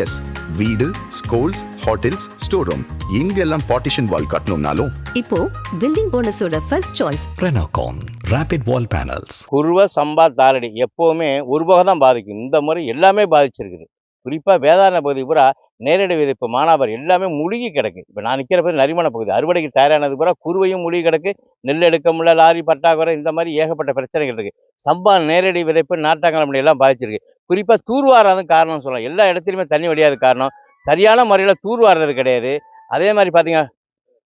S, வீடு, schools, hotels, store room இங்கெல்லாம் partition wall கட்டணும்னாலும் இப்போ பில்டிங் போனஸோட first choice Renocon Rapid Wall Panels. குருவை, சம்பா, தாளடி எப்போவுமே ஒரு போக தான் பாதிக்கும். இந்த முறை எல்லாமே பாதிச்சிருக்குது. குறிப்பாக வேதாரண பகுதி பூரா நேரடி விதைப்பு மானாவாரி எல்லாமே முழுகி கிடக்கு. இப்போ நான் நிற்கிற பகுதி நரிமண பகுதி அறுவடைக்கு தயாரானது பூரா குருவையும் முழுகி கிடக்கு. நெல் எடுக்க முடியல, லாரி பற்றாக்குறை, இந்த மாதிரி ஏகப்பட்ட பிரச்சனைகள் இருக்குது. சம்பா நேரடி விதைப்பு நாட்டாங்கலம் எல்லாம் பாதிச்சிருக்கு. குறிப்பாக தூர்வாராதும் காரணம் சொல்லலாம். எல்லா இடத்துலையுமே தண்ணி வடியாத காரணம் சரியான முறையில் தூர்வாடுறது கிடையாது. அதே மாதிரி பார்த்தீங்க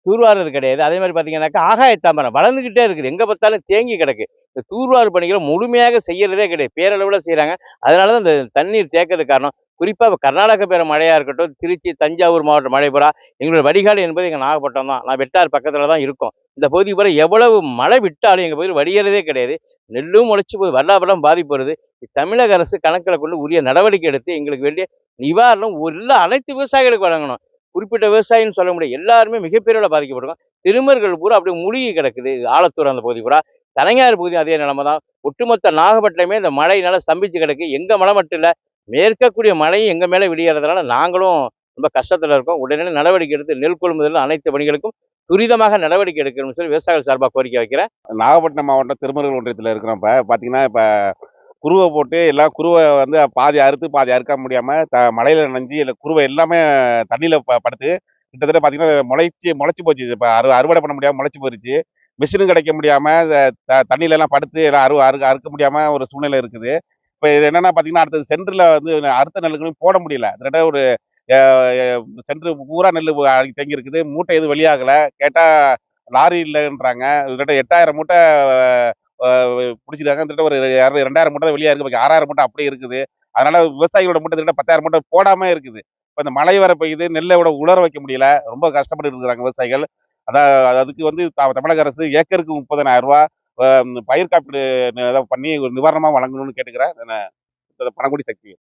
தூர்வாடுறது கிடையாது. அதே மாதிரி பார்த்தீங்கன்னாக்கா ஆகாய தாமரை வளர்ந்துக்கிட்டே இருக்குது. எங்கே பார்த்தாலும் தேங்கி கிடக்கு. இந்த தூர்வாறு பணிகளை முழுமையாக செய்யறதே கிடையாது. பேரளவில் செய்கிறாங்க. அதனால தான் இந்த தண்ணீர் தேக்கிறது காரணம். குறிப்பாக கர்நாடக பேர மழையாக இருக்கட்டும், திருச்சி, தஞ்சாவூர் மாவட்ட மழை பூரா எங்களோட வடிகால் என்பது எங்கள் நாகப்பட்டினம் தான். நான் வெட்டார் பக்கத்தில் தான் இருக்கோம். இந்த பகுதி பூரா எவ்வளவு மழை விட்டாலும் எங்கள் பகுதியில் வடிகிறதே கிடையாது. நெல்லும் முளைச்சி போய் வருடாவரம் பாதிப்பு வருது. தமிழக அரசு கணக்கில் கொண்டு உரிய நடவடிக்கை எடுத்து எங்களுக்கு வேண்டிய நிவாரணம் எல்லா அனைத்து விவசாயிகளுக்கு வழங்கணும். குறிப்பிட்ட விவசாயின்னு சொல்ல முடியாது. எல்லாருமே மிகப்பெரிய பாதிக்கப்பட்டிருக்கோம். திருமர்கள் பூரா அப்படியே மூழ்கி கிடக்குது. ஆலத்தூர் அந்த பகுதி பூரா, தலைஞாறு பகுதி அதே நிலைமை தான். ஒட்டுமொத்த நாகப்பட்டினமே இந்த மழையினால ஸ்தம்பிச்சு கிடக்கு. எங்கள் மழை மட்டும் இல்லை, மேற்கக்கூடிய மழையும் எங்கள் மேலே விடியறதுனால நாங்களும் ரொம்ப கஷ்டத்தில் இருக்கோம். உடனே நடவடிக்கை எடுத்து நெல் கொள்முதல் அனைத்து பணிகளுக்கும் துரிதமாக நடவடிக்கை எடுக்கணும்னு சொல்லி விவசாயிகள் சார்பாக கோரிக்கை வைக்கிறேன். நாகப்பட்டினம் மாவட்டம் திருமருகல் ஒன்றியத்தில் இருக்கிறோம். இப்போ பார்த்தீங்கன்னா, இப்போ குருவை போட்டு எல்லாம் குருவை வந்து பாதி அறுத்து பாதி அறுக்க முடியாமல் மழையில் நனைஞ்சி இல்லை குருவை எல்லாமே தண்ணியில் படுத்து கிட்டத்தட்ட பார்த்தீங்கன்னா முளைச்சி போச்சு. இப்போ அறுவடை பண்ண முடியாமல் முளைச்சி போயிடுச்சு. மிஷினும் கிடைக்க முடியாமல் தண்ணியிலலாம் படுத்து எல்லாம் அறுக்க முடியாமல் ஒரு சூழ்நிலை இருக்குது. இப்போ இது என்னென்னா பார்த்தீங்கன்னா, அடுத்தது சென்டரில் வந்து அறுத்த நெல்லுக்குன்னு போட முடியல. கிட்டத்தட்ட ஒரு சென்டர் பூரா நெல் தேங்கி இருக்குது. மூட்டை எதுவும் வெளியாகலை. கேட்டால் லாரி இல்லைன்றாங்க. கிட்டத்தட்ட 8000 மூட்டை பிடிச்சிருக்காங்க. கிட்டத்தட்ட ஒரு 2000 மூட்டை தான் வெளியாக இருக்குது. 6000 மூட்டை அப்படியே இருக்குது. அதனால விவசாயிகளோட மூட்டை கிட்ட 10,000 மூட்டை போடாமல் இருக்குது. இப்போ இந்த மழை வர பெய்யுது, நெல்லை விட உலர வைக்க முடியல. ரொம்ப கஷ்டப்பட்டு இருக்கிறாங்க விவசாயிகள். அதுக்கு வந்து தமிழக அரசு ஏக்கருக்கு 30,000 ரூபா பயிர் காப்பீடு பண்ணி ஒரு நிவாரணமாக வழங்கணும்னு கேட்டுக்கிறேன். பணங்குடி சக்தி.